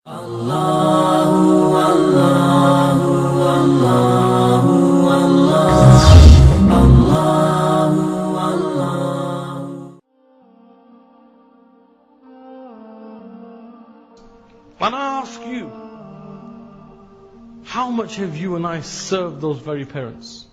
Allahu, Allahu, Allahu, Allahu, Allahu. And I ask you, how much have you and I served those very parents?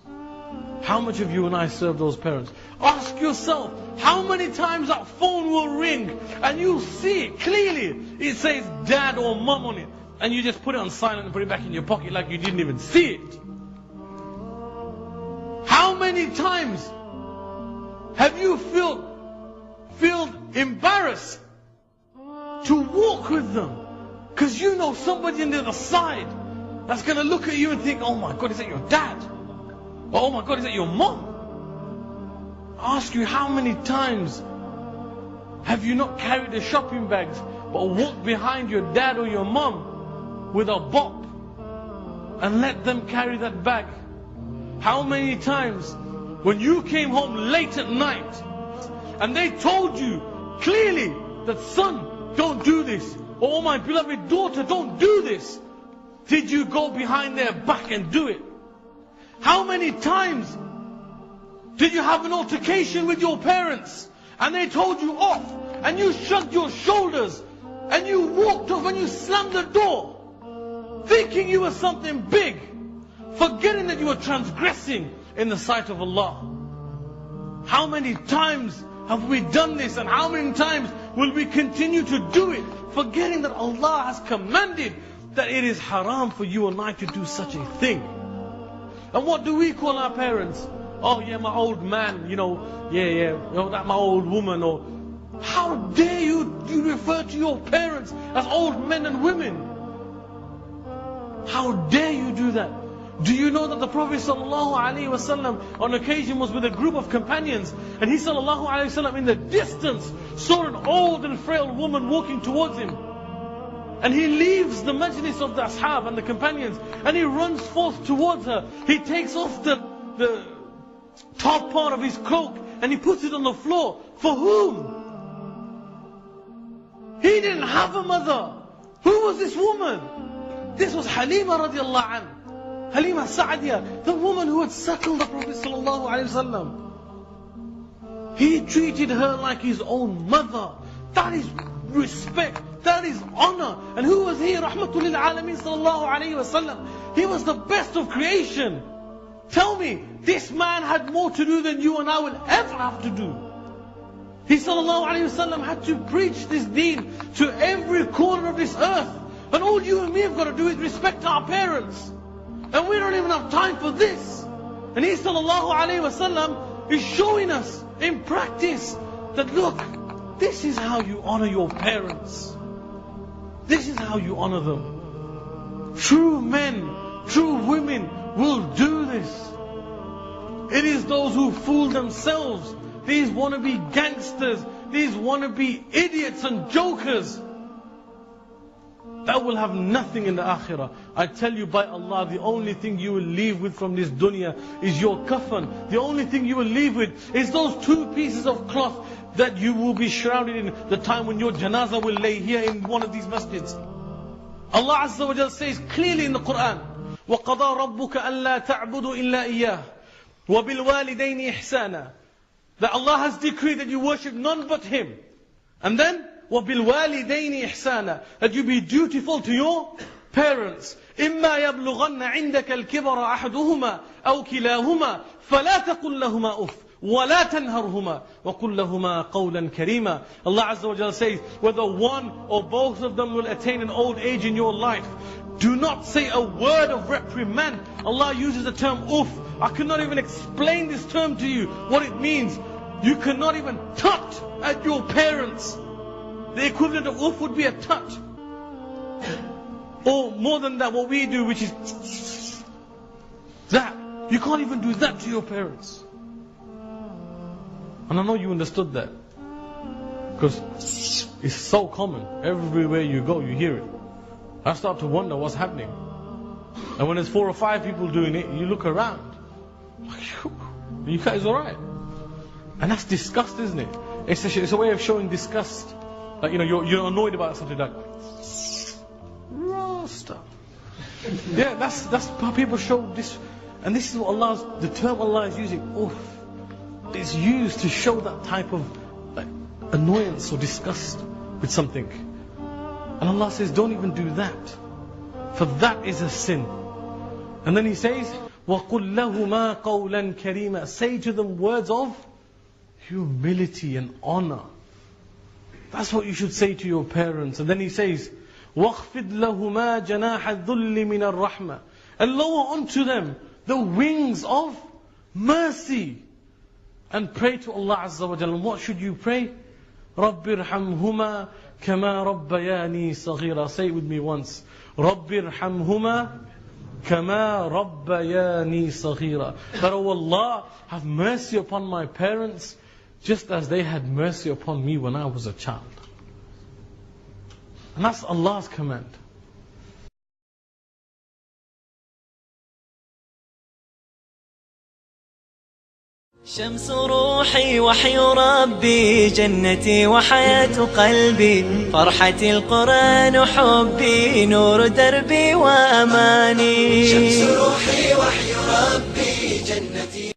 How much have you and I served those parents? Ask yourself, how many times that phone will ring and you see it clearly, it says dad or mum on it, and you just put it on silent and put it back in your pocket like you didn't even see it? How many times have you feel embarrassed to walk with them because you know somebody on the other side that's going to look at you and think, oh my God, is that your dad? Oh my God, is that your mom? I ask you, how many times have you not carried the shopping bags but walked behind your dad or your mom with a bop and let them carry that bag? How many times when you came home late at night and they told you clearly that son, don't do this, or oh my beloved daughter, don't do this, did you go behind their back and do it? How many times did you have an altercation with your parents and they told you off and you shrugged your shoulders and you walked off and you slammed the door thinking you were something big, forgetting that you were transgressing in the sight of Allah? How many times have we done this, and how many times will we continue to do it, forgetting that Allah has commanded that it is haram for you and I to do such a thing? And what do we call our parents? Oh yeah, my old man, that my old woman. Or how dare you refer to your parents as old men and women? How dare you do that? Do you know that the Prophet ﷺ on occasion was with a group of companions, and he ﷺ in the distance saw an old and frail woman walking towards him. And he leaves the majlis of the ashab and the companions, and he runs forth towards her. He takes off the top part of his cloak and he puts it on the floor. For whom? He didn't have a mother. Who was this woman? This was Halima radiallahu anha. Halima Sa'adiyah, the woman who had suckled the Prophet sallallahu alaihi wasallam. He treated her like his own mother. That is respect. That is honor. And who was he? Rahmatul lil Alameen sallallahu alayhi wa sallam. He was the best of creation. Tell me, this man had more to do than you and I will ever have to do. He sallallahu alayhi wa sallam had to preach this deen to every corner of this earth. And all you and me have got to do is respect our parents. And we don't even have time for this. And he sallallahu alayhi wa sallam is showing us in practice that look, this is how you honor your parents. This is how you honor them. True men, true women will do this. It is those who fool themselves, these wannabe gangsters, these wannabe idiots and jokers, that will have nothing in the akhirah. I tell you by Allah, the only thing you will leave with from this dunya is your kafan. The only thing you will leave with is those two pieces of cloth that you will be shrouded in the time when your janazah will lay here in one of these masjids. Allah Azza wa Jal says clearly in the Quran, وَقَضَى رَبُّكَ أَلَّا تَعْبُدُوا إِلَّا إِيَّهِ وَبِالْوَالِدَيْنِ إِحْسَانًا. That Allah has decreed that you worship none but Him. And then, وَبِالْوَالِدَيْنِ إِحْسَانًا, that you be dutiful to your parents. إِمَّا يَبْلُغَنَّ عِنْدَكَ الْكِبَرَ أَحَدُهُمَا أَوْ كِلَاهُمَا فَلَا تَقُلْ لَهُمَا أُفٍّ وَلَا تَنْهَرْهُمَا وَقُلْ لَهُمَا قَوْلًا كَرِيمًا. Allah Azza wa Jalla says, whether one or both of them will attain an old age in your life, do not say a word of reprimand. Allah uses the term uff. I cannot even explain this term to you, what it means. You cannot even tut at your parents. The equivalent of uff would be a tut. Or more than that, what we do, which is that. You can't even do that to your parents. And I know you understood that, because it's so common. Everywhere you go, you hear it. I start to wonder what's happening. And when there's 4 or 5 people doing it, you look around. You guys alright? And that's disgust, isn't it? It's a way of showing disgust. Like, you're annoyed about something like, Rasta. Yeah, that's how people show this. And this is what the term Allah is using, oof, is used to show that type of annoyance or disgust with something. And Allah says, don't even do that, for that is a sin. And then He says, وَقُلْ لَهُمَا قَوْلًا كَرِيمًا. Say to them words of humility and honor. That's what you should say to your parents. And then He says, وَاخْفِضْ لَهُمَا جَنَاحَ الذُّلِّ مِنَ الرَّحْمَةِ. And lower onto them the wings of mercy. And pray to Allah Azza wa Jalla. And what should you pray? رَبِّ ارْحَمْهُمَا كَمَا رَبَّيَانِي صَغِيرًا. Say it with me once. رَبِّ ارْحَمْهُمَا كَمَا رَبَّيَانِي صَغِيرًا. That, oh Allah, have mercy upon my parents, just as they had mercy upon me when I was a child. And that's Allah's command. شمس روحي وحي ربي جنتي وحياة قلبي فرحتي القرآن وحبي نور دربي وأماني شمس روحي وحي ربي جنتي